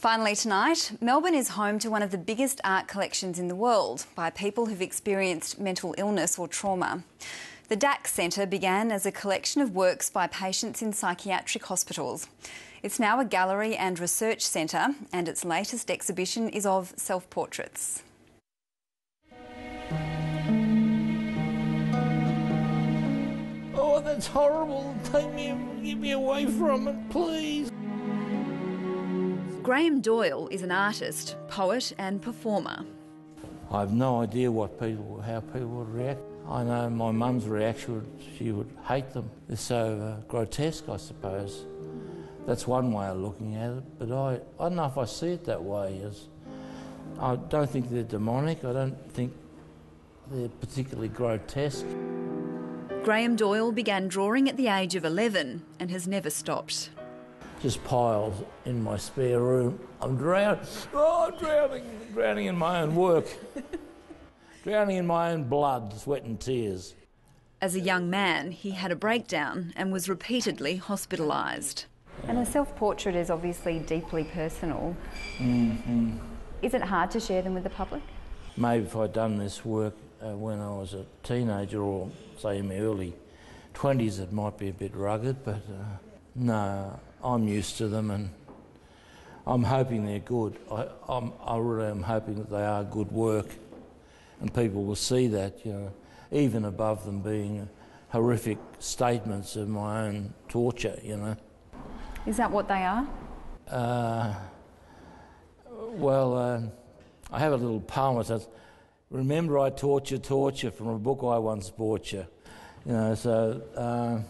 Finally tonight, Melbourne is home to one of the biggest art collections in the world by people who've experienced mental illness or trauma. The Dax Centre began as a collection of works by patients in psychiatric hospitals. It's now a gallery and research centre, and its latest exhibition is of self-portraits. Oh, that's horrible. Get me away from it, please. Graham Doyle is an artist, poet and performer. I have no idea how people would react. I know my mum's reaction, she would hate them. They're so grotesque, I suppose. That's one way of looking at it, but I don't know if I see it that way. I don't think they're demonic, I don't think they're particularly grotesque. Graham Doyle began drawing at the age of 11 and has never stopped. Just piles in my spare room. I'm drowning. Oh, I'm drowning in my own work. Drowning in my own blood, sweat and tears. As a young man, he had a breakdown and was repeatedly hospitalised. And a self-portrait is obviously deeply personal. Mm-hmm. Is it hard to share them with the public? Maybe if I'd done this work when I was a teenager or, say, in my early 20s, it might be a bit rugged, but no, I'm used to them and I'm hoping they're good. I really am hoping that they are good work and people will see that, you know, even above them being horrific statements of my own torture, you know. Is that what they are? I have a little poem that says, "Remember I taught you torture," from a book I once bought you. You know, so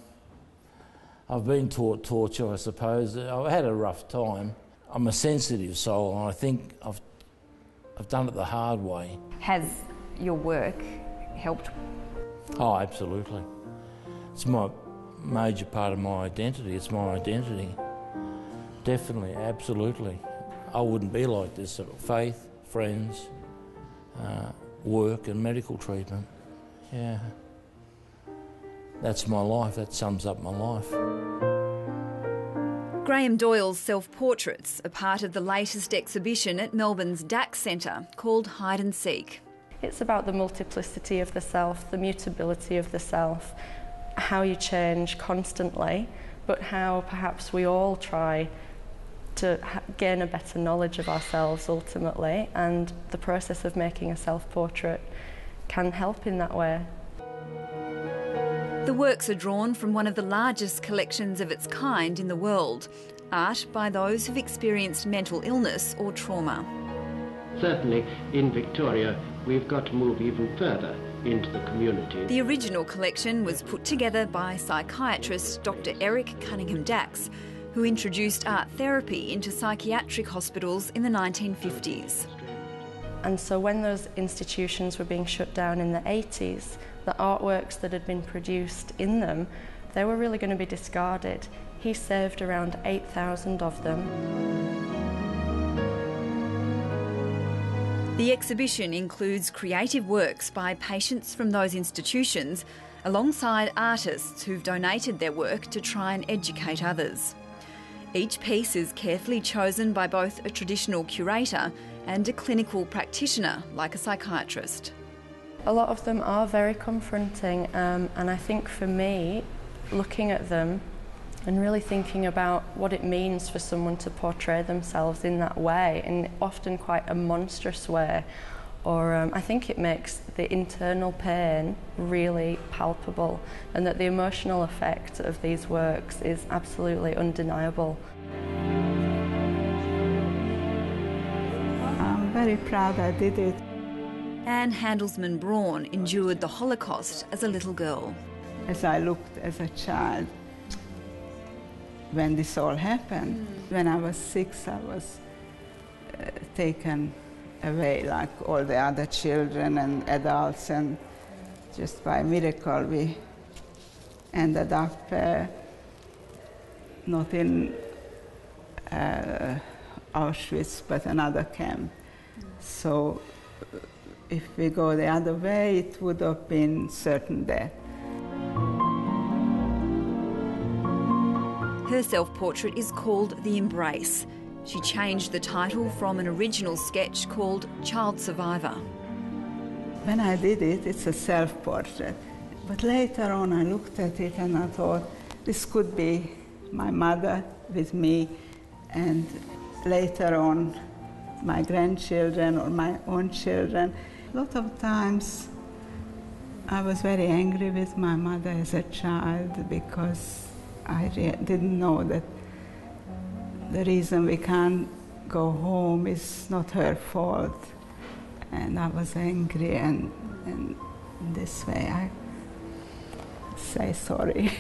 I've been taught torture, I suppose. I've had a rough time. I'm a sensitive soul, and I think I've done it the hard way. Has your work helped? Oh, absolutely. It's my major part of my identity. It's my identity. Definitely, absolutely. I wouldn't be like this. Faith, friends, work and medical treatment. Yeah. That's my life. That sums up my life. Graham Doyle's self-portraits are part of the latest exhibition at Melbourne's Dax Centre called Hide and Seek. It's about the multiplicity of the self, the mutability of the self, how you change constantly, but how perhaps we all try to gain a better knowledge of ourselves ultimately, and the process of making a self-portrait can help in that way. The works are drawn from one of the largest collections of its kind in the world, art by those who've experienced mental illness or trauma. Certainly in Victoria we've got to move even further into the community. The original collection was put together by psychiatrist Dr. Eric Cunningham Dax, who introduced art therapy into psychiatric hospitals in the 1950s. And so when those institutions were being shut down in the 80s, the artworks that had been produced in them, they were really going to be discarded. He saved around 8,000 of them. The exhibition includes creative works by patients from those institutions, alongside artists who've donated their work to try and educate others. Each piece is carefully chosen by both a traditional curator and a clinical practitioner, like a psychiatrist. A lot of them are very confronting, and I think for me, looking at them and really thinking about what it means for someone to portray themselves in that way, in often quite a monstrous way, or I think it makes the internal pain really palpable, and that the emotional effect of these works is absolutely undeniable. I'm very proud I did it. Anne Handelsman Braun endured the Holocaust as a little girl. As I looked as a child, when this all happened, when I was 6, I was taken away like all the other children and adults, and just by miracle we ended up not in Auschwitz but another camp. So if we go the other way, it would have been certain death. Her self-portrait is called The Embrace. She changed the title from an original sketch called Child Survivor. When I did it, it's a self-portrait. But later on I looked at it and I thought, this could be my mother with me, and later on my grandchildren or my own children. A lot of times I was very angry with my mother as a child because I didn't know that the reason we can't go home is not her fault. And I was angry, and in this way I say sorry.